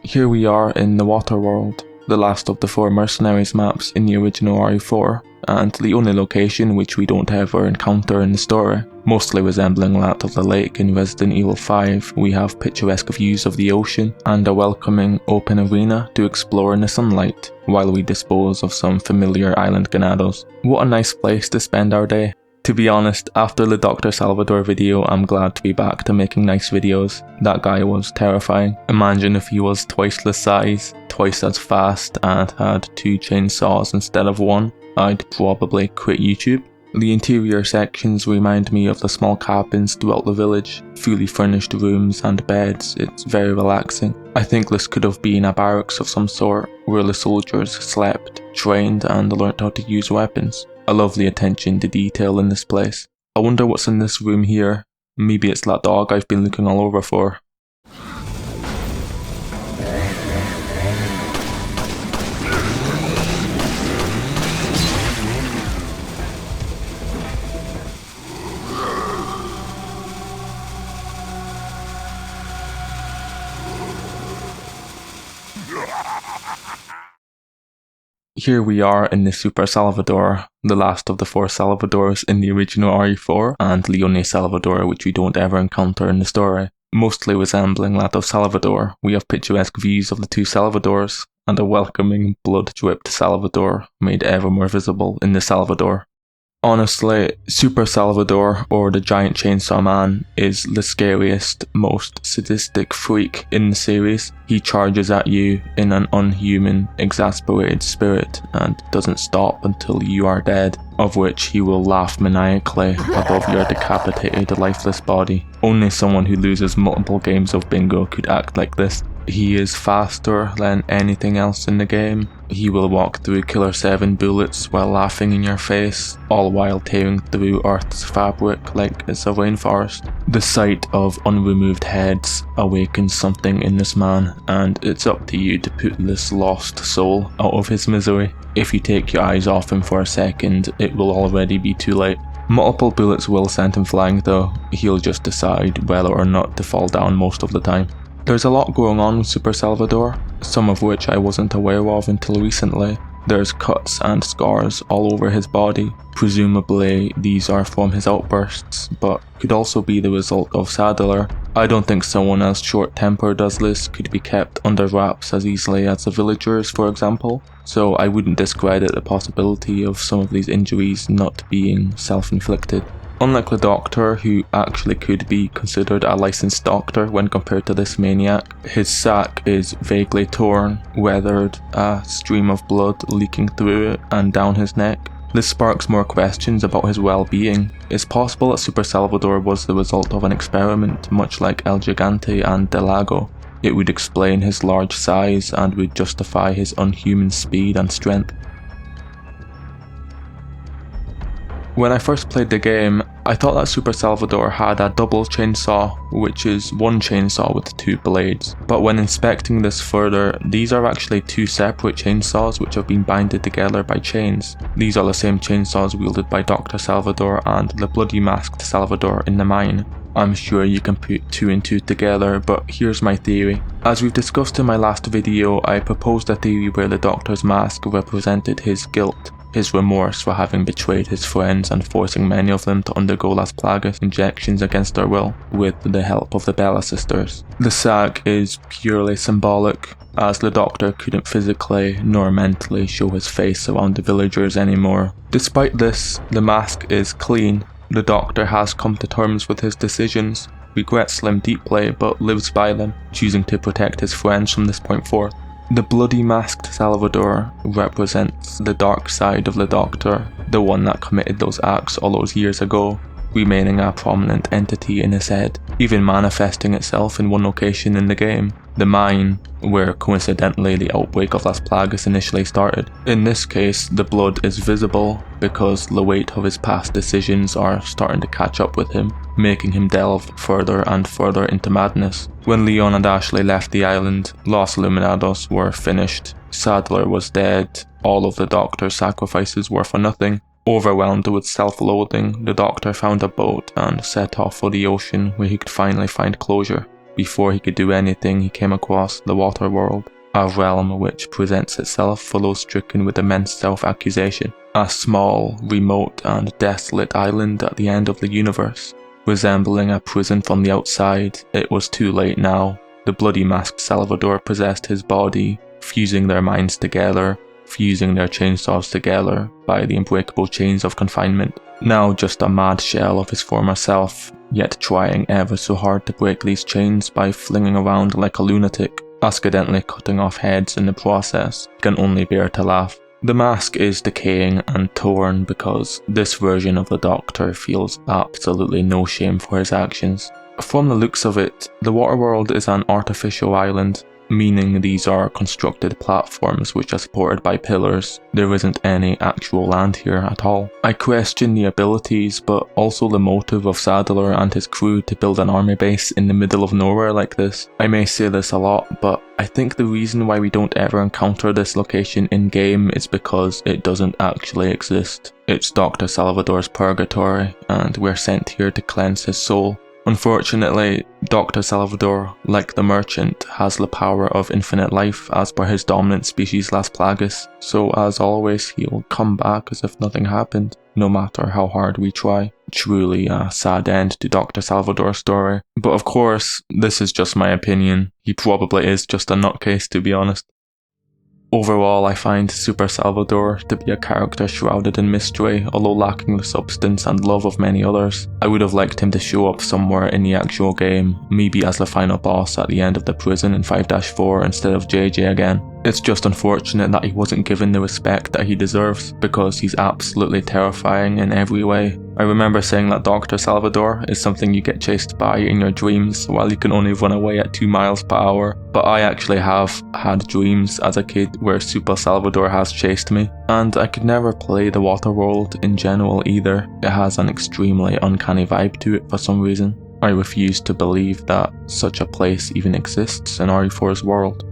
Here we are in the Water World, the last of the 4 Mercenaries maps in the original RE4, and the only location which we don't ever encounter in the story. Mostly resembling that of the lake in Resident Evil 5, we have picturesque views of the ocean and a welcoming open arena to explore in the sunlight, while we dispose of some familiar island ganados. What a nice place to spend our day. To be honest, after the Dr Salvador video, I'm glad to be back to making nice videos. That guy was terrifying. Imagine if he was twice the size, twice as fast, and had 2 chainsaws instead of 1. I'd probably quit YouTube. The interior sections remind me of the small cabins throughout the village, fully furnished rooms and beds. It's very relaxing. I think this could have been a barracks of some sort, where the soldiers slept, trained, and learnt how to use weapons. I love the attention to detail in this place. I wonder what's in this room here. Maybe it's that dog I've been looking all over for. Here we are in the Super Salvador, the last of the 4 Salvadors in the original RE4, and the only Salvador which we don't ever encounter in the story. Mostly resembling that of Salvador, we have picturesque views of the 2 Salvadors, and a welcoming, blood-dripped Salvador made ever more visible in the Salvador. Honestly, Super Salvador, or the Giant Chainsaw Man, is the scariest, most sadistic freak in the series. He charges at you in an unhuman, exasperated spirit and doesn't stop until you are dead, of which he will laugh maniacally above your decapitated, lifeless body. Only someone who loses multiple games of bingo could act like this. He is faster than anything else in the game. He will walk through Killer 7 bullets while laughing in your face, all while tearing through Earth's fabric like it's a rainforest. The sight of unremoved heads awakens something in this man, and it's up to you to put this lost soul out of his misery. If you take your eyes off him for a second, it will already be too late. Multiple bullets will send him flying though. He'll just decide whether or not to fall down most of the time. There's a lot going on with Super Salvador, some of which I wasn't aware of until recently. There's cuts and scars all over his body. Presumably these are from his outbursts, but could also be the result of Sadler. I don't think someone as short-tempered as this could be kept under wraps as easily as the villagers, for example, so I wouldn't discredit the possibility of some of these injuries not being self-inflicted. Unlike the doctor, who actually could be considered a licensed doctor when compared to this maniac, his sack is vaguely torn, weathered, a stream of blood leaking through it and down his neck. This sparks more questions about his well-being. It's possible that Super Salvador was the result of an experiment, much like El Gigante and Del Lago. It would explain his large size and would justify his unhuman speed and strength. When I first played the game, I thought that Super Salvador had a double chainsaw, which is 1 chainsaw with 2 blades. But when inspecting this further, these are actually 2 separate chainsaws which have been binded together by chains. These are the same chainsaws wielded by Dr Salvador and the bloody masked Salvador in the mine. I'm sure you can put 2 and 2 together, but here's my theory. As we've discussed in my last video, I proposed a theory where the Doctor's mask represented his guilt. His remorse for having betrayed his friends and forcing many of them to undergo Las Plagas injections against their will, with the help of the Bella sisters. The sack is purely symbolic, as the Doctor couldn't physically nor mentally show his face around the villagers anymore. Despite this, the mask is clean. The Doctor has come to terms with his decisions, regrets them deeply but lives by them, choosing to protect his friends from this point forth. The bloody masked Salvador represents the dark side of the Doctor, the one that committed those acts all those years ago, remaining a prominent entity in his head, even manifesting itself in one location in the game, the mine, where coincidentally the outbreak of Las Plagas initially started. In this case, the blood is visible because the weight of his past decisions are starting to catch up with him, making him delve further and further into madness. When Leon and Ashley left the island, Los Illuminados were finished. Sadler was dead, all of the Doctor's sacrifices were for nothing. Overwhelmed with self-loathing, the Doctor found a boat and set off for the ocean where he could finally find closure. before he could do anything, he came across the water world, a realm which presents itself for those stricken with immense self-accusation. A small, remote and desolate island at the end of the universe. Resembling a prison from the outside, it was too late now. The bloody masked Salvador possessed his body, fusing their minds together, fusing their chainsaws together by the unbreakable chains of confinement. Now just a mad shell of his former self, yet trying ever so hard to break these chains by flinging around like a lunatic, accidentally cutting off heads in the process. He can only bear to laugh. The mask is decaying and torn because this version of the Doctor feels absolutely no shame for his actions. From the looks of it, the water world is an artificial island, meaning these are constructed platforms which are supported by pillars. There isn't any actual land here at all. I question the abilities but also the motive of Sadler and his crew to build an army base in the middle of nowhere like this. I may say this a lot, but I think the reason why we don't ever encounter this location in-game is because it doesn't actually exist. It's Dr. Salvador's purgatory, and we're sent here to cleanse his soul. Unfortunately, Dr. Salvador, like the merchant, has the power of infinite life as per his dominant species Las Plagas, so as always he'll come back as if nothing happened, no matter how hard we try. Truly a sad end to Dr. Salvador's story. But of course, this is just my opinion. He probably is just a nutcase, to be honest. Overall, I find Super Salvador to be a character shrouded in mystery, although lacking the substance and love of many others. I would have liked him to show up somewhere in the actual game, maybe as the final boss at the end of the prison in 5-4 instead of JJ again. It's just unfortunate that he wasn't given the respect that he deserves, because he's absolutely terrifying in every way. I remember saying that Dr. Salvador is something you get chased by in your dreams while you can only run away at 2 miles per hour, but I actually have had dreams as a kid where Super Salvador has chased me, and I could never play the water world in general either. It has an extremely uncanny vibe to it for some reason. I refuse to believe that such a place even exists in RE4's world.